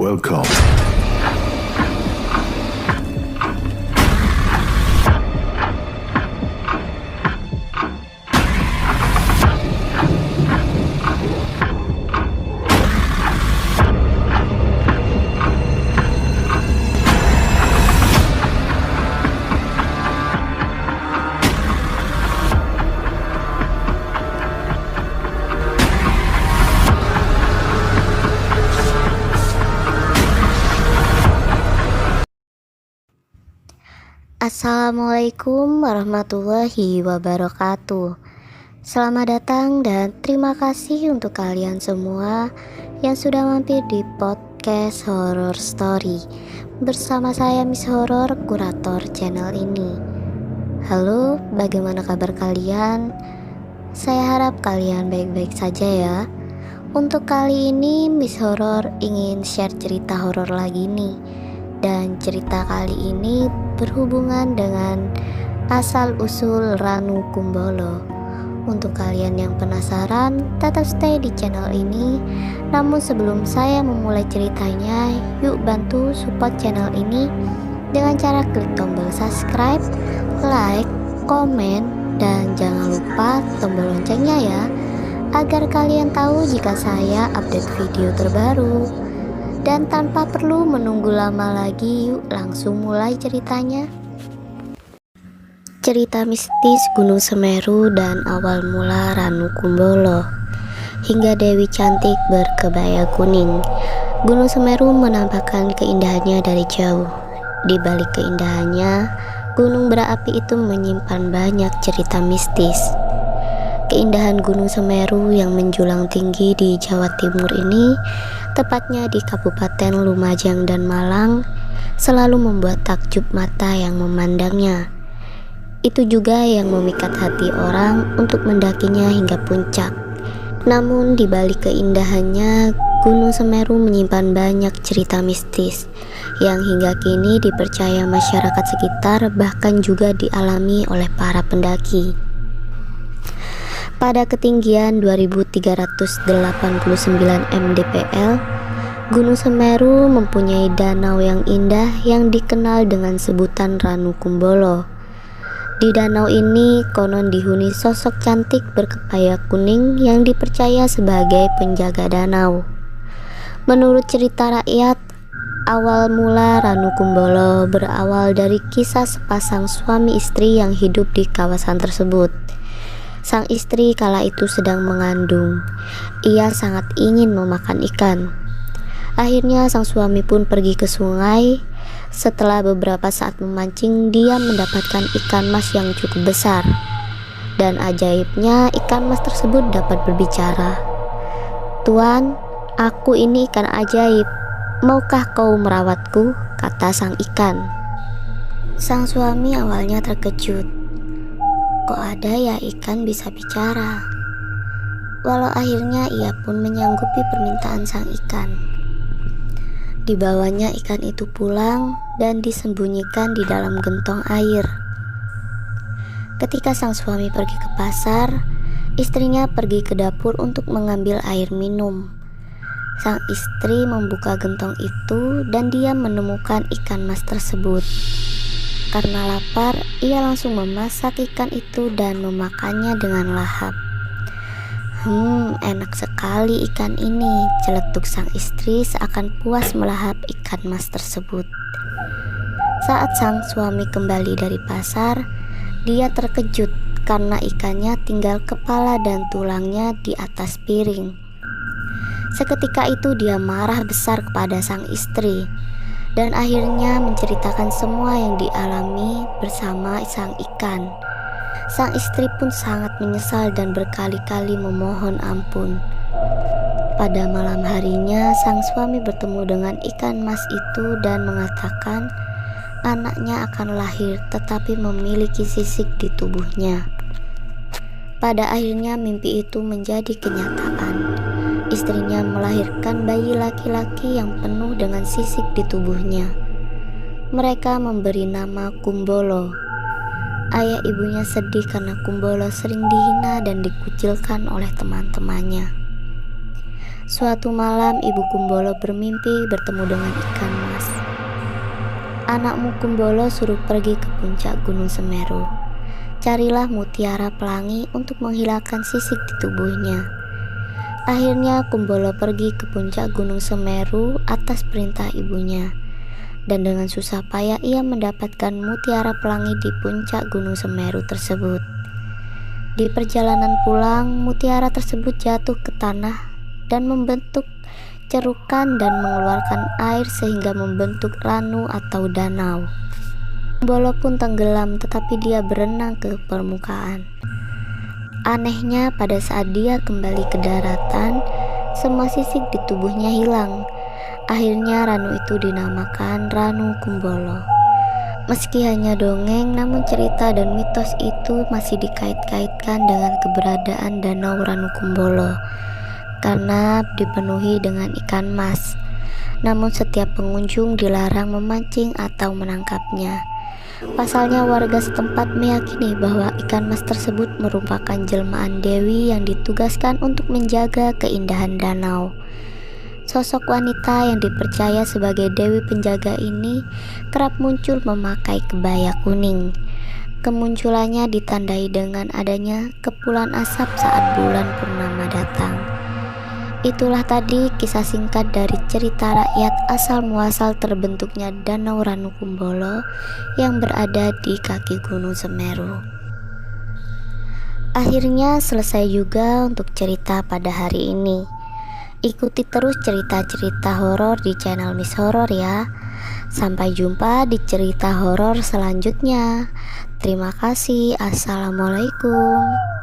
Welcome. Assalamualaikum warahmatullahi wabarakatuh. Selamat datang dan terima kasih untuk kalian semua yang sudah mampir di podcast Horror Story bersama saya Miss Horror, kurator channel ini. Halo, bagaimana kabar kalian? Saya harap kalian baik-baik saja ya. Untuk kali ini Miss Horror ingin share cerita horor lagi nih. Dan cerita kali ini berhubungan dengan asal-usul Ranu Kumbolo. Untuk kalian yang penasaran, tetap stay di channel ini. Namun sebelum saya memulai ceritanya, yuk bantu support channel ini dengan cara klik tombol subscribe, like, komen, dan jangan lupa tombol loncengnya ya, agar kalian tahu jika saya update video terbaru. Dan tanpa perlu menunggu lama lagi, yuk langsung mulai ceritanya. Cerita mistis Gunung Semeru dan awal mula Ranu Kumbolo hingga Dewi Cantik berkebaya kuning. Gunung Semeru menampakkan keindahannya dari jauh. Di balik keindahannya, gunung berapi itu menyimpan banyak cerita mistis. Keindahan Gunung Semeru yang menjulang tinggi di Jawa Timur ini, tepatnya di Kabupaten Lumajang dan Malang, selalu membuat takjub mata yang memandangnya. Itu juga yang memikat hati orang untuk mendakinya hingga puncak. Namun di balik keindahannya, Gunung Semeru menyimpan banyak cerita mistis yang hingga kini dipercaya masyarakat sekitar, bahkan juga dialami oleh para pendaki. Pada ketinggian 2389 mdpl, Gunung Semeru mempunyai danau yang indah yang dikenal dengan sebutan Ranu Kumbolo. Di danau ini konon dihuni sosok cantik berkebaya kuning yang dipercaya sebagai penjaga danau. Menurut cerita rakyat, awal mula Ranu Kumbolo berawal dari kisah sepasang suami istri yang hidup di kawasan tersebut. Sang istri kala itu sedang mengandung. Ia sangat ingin memakan ikan. Akhirnya sang suami pun pergi ke sungai. Setelah beberapa saat memancing, dia mendapatkan ikan mas yang cukup besar. Dan ajaibnya, ikan mas tersebut dapat berbicara. "Tuan, aku ini ikan ajaib. Maukah kau merawatku?" kata sang ikan. Sang suami awalnya terkejut. Kok ada ya ikan bisa bicara? Walau akhirnya ia pun menyanggupi permintaan sang ikan. Dibawanya ikan itu pulang dan disembunyikan di dalam gentong air. Ketika sang suami pergi ke pasar, istrinya pergi ke dapur untuk mengambil air minum. Sang istri membuka gentong itu dan dia menemukan ikan mas tersebut. Karena lapar, ia langsung memasak ikan itu dan memakannya dengan lahap. Enak sekali ikan ini," celetuk sang istri seakan puas melahap ikan mas tersebut. Saat sang suami kembali dari pasar, dia terkejut karena ikannya tinggal kepala dan tulangnya di atas piring. Seketika itu dia marah besar kepada sang istri dan akhirnya menceritakan semua yang dialami bersama sang ikan. Sang istri pun sangat menyesal dan berkali-kali memohon ampun. Pada malam harinya, sang suami bertemu dengan ikan mas itu dan mengatakan anaknya akan lahir tetapi memiliki sisik di tubuhnya. Pada akhirnya mimpi itu menjadi kenyataan. Istrinya melahirkan bayi laki-laki yang penuh dengan sisik di tubuhnya. Mereka memberi nama Kumbolo. Ayah ibunya sedih karena Kumbolo sering dihina dan dikucilkan oleh teman-temannya. Suatu malam Ibu Kumbolo bermimpi bertemu dengan ikan mas. Anakmu Kumbolo suruh pergi ke puncak Gunung Semeru. Carilah mutiara pelangi untuk menghilangkan sisik di tubuhnya. Akhirnya Kumbolo pergi ke puncak Gunung Semeru atas perintah ibunya. Dan dengan susah payah ia mendapatkan mutiara pelangi di puncak Gunung Semeru tersebut. Di perjalanan pulang, mutiara tersebut jatuh ke tanah dan membentuk cerukan dan mengeluarkan air sehingga membentuk ranu atau danau. Kumbolo pun tenggelam, tetapi dia berenang ke permukaan. Anehnya, pada saat dia kembali ke daratan, semua sisik di tubuhnya hilang. Akhirnya ranu itu dinamakan Ranu Kumbolo. Meski hanya dongeng, namun cerita dan mitos itu masih dikait-kaitkan dengan keberadaan Danau Ranu Kumbolo karena dipenuhi dengan ikan mas. Namun setiap pengunjung dilarang memancing atau menangkapnya. Pasalnya warga setempat meyakini bahwa ikan mas tersebut merupakan jelmaan dewi yang ditugaskan untuk menjaga keindahan danau. Sosok wanita yang dipercaya sebagai dewi penjaga ini kerap muncul memakai kebaya kuning. Kemunculannya ditandai dengan adanya kepulan asap saat bulan purnama datang. Itulah tadi kisah singkat dari cerita rakyat asal muasal terbentuknya Danau Ranu Kumbolo yang berada di kaki Gunung Semeru. Akhirnya selesai juga untuk cerita pada hari ini. Ikuti terus cerita-cerita horor di channel Miss Horor ya. Sampai jumpa di cerita horor selanjutnya. Terima kasih. Assalamualaikum.